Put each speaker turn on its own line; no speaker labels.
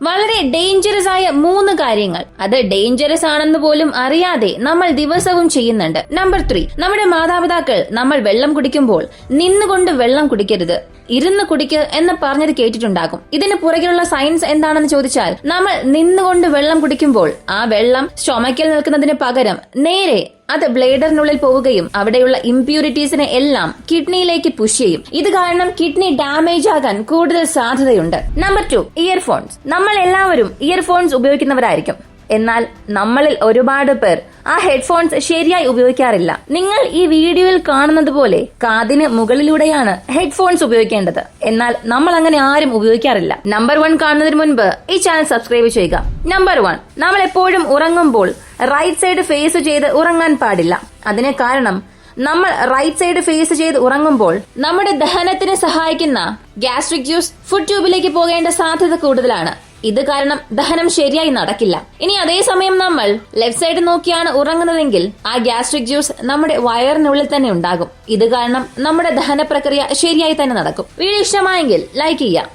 വളരെ ഡേഞ്ചറസ് ആയ 3 കാര്യങ്ങൾ. അത് ഡേഞ്ചറസ് ആണെന്ന് പോലും അറിയാതെ നമ്മൾ ദിവസവും ചെയ്യുന്നുണ്ട്. നമ്പർ 3, നമ്മുടെ മാതാപിതാക്കൾ നമ്മൾ വെള്ളം കുടിക്കുമ്പോൾ നിന്നുകൊണ്ട് വെള്ളം കുടിക്കരുത്, ഇരുന്ന് കുടിക്ക് എന്ന് പറഞ്ഞത് കേട്ടിട്ടുണ്ടാകും. ഇതിന് പുറകിലുള്ള സയൻസ് എന്താണെന്ന് ചോദിച്ചാൽ, നമ്മൾ നിന്നുകൊണ്ട് വെള്ളം കുടിക്കുമ്പോൾ ആ വെള്ളം സ്റ്റൊമക്കിൽ നിൽക്കുന്നതിന് പകരം നേരെ അത് ബ്ലേഡറിനുള്ളിൽ പോവുകയും അവിടെയുള്ള ഇംപ്യൂരിറ്റീസിനെ എല്ലാം കിഡ്നിയിലേക്ക് പുഷ് ചെയ്യും. ഇത് കാരണം കിഡ്നി ഡാമേജ് ആകാൻ കൂടുതൽ സാധ്യതയുണ്ട്. Number 2, earphones. നമ്മൾ എല്ലാവരും ഇയർഫോൺസ് ഉപയോഗിക്കുന്നവരായിരിക്കും. എന്നാൽ നമ്മളിൽ ഒരുപാട് പേർ ആ ഹെഡ്ഫോൺസ് ശരിയായി ഉപയോഗിക്കാറില്ല. നിങ്ങൾ ഈ വീഡിയോയിൽ കാണുന്നത് പോലെ കാതിന് മുകളിലൂടെയാണ് ഹെഡ്ഫോൺസ് ഉപയോഗിക്കേണ്ടത്. എന്നാൽ നമ്മൾ അങ്ങനെ ആരും ഉപയോഗിക്കാറില്ല. നമ്പർ 1 കാണുന്നതിന് മുൻപ് ഈ ചാനൽ സബ്സ്ക്രൈബ് ചെയ്യുക. നമ്പർ 1, നമ്മൾ എപ്പോഴും ഉറങ്ങുമ്പോൾ റൈറ്റ് സൈഡ് ഫേസ് ചെയ്ത് ഉറങ്ങാൻ പാടില്ല. അതിന് കാരണം, നമ്മൾ റൈറ്റ് സൈഡ് ഫേസ് ചെയ്ത് ഉറങ്ങുമ്പോൾ നമ്മുടെ ദഹനത്തിന് സഹായിക്കുന്ന ഗ്യാസ്ട്രിക് ജ്യൂസ് ഫുഡ് ട്യൂബിലേക്ക് പോകേണ്ട സാധ്യത കൂടുതലാണ്. ഇത് കാരണം ദഹനം ശരിയായി നടക്കില്ല. ഇനി അതേസമയം നമ്മൾ ലെഫ്റ്റ് സൈഡ് നോക്കിയാണ് ഉറങ്ങുന്നതെങ്കിൽ ആ ഗ്യാസ്ട്രിക് ജ്യൂസ് നമ്മുടെ വയറിനുള്ളിൽ തന്നെ ഉണ്ടാകും. ഇത് കാരണം നമ്മുടെ ദഹന പ്രക്രിയ ശരിയായി തന്നെ നടക്കും. വീഡിയോ ഇഷ്ടമായെങ്കിൽ ലൈക്ക് ചെയ്യാം.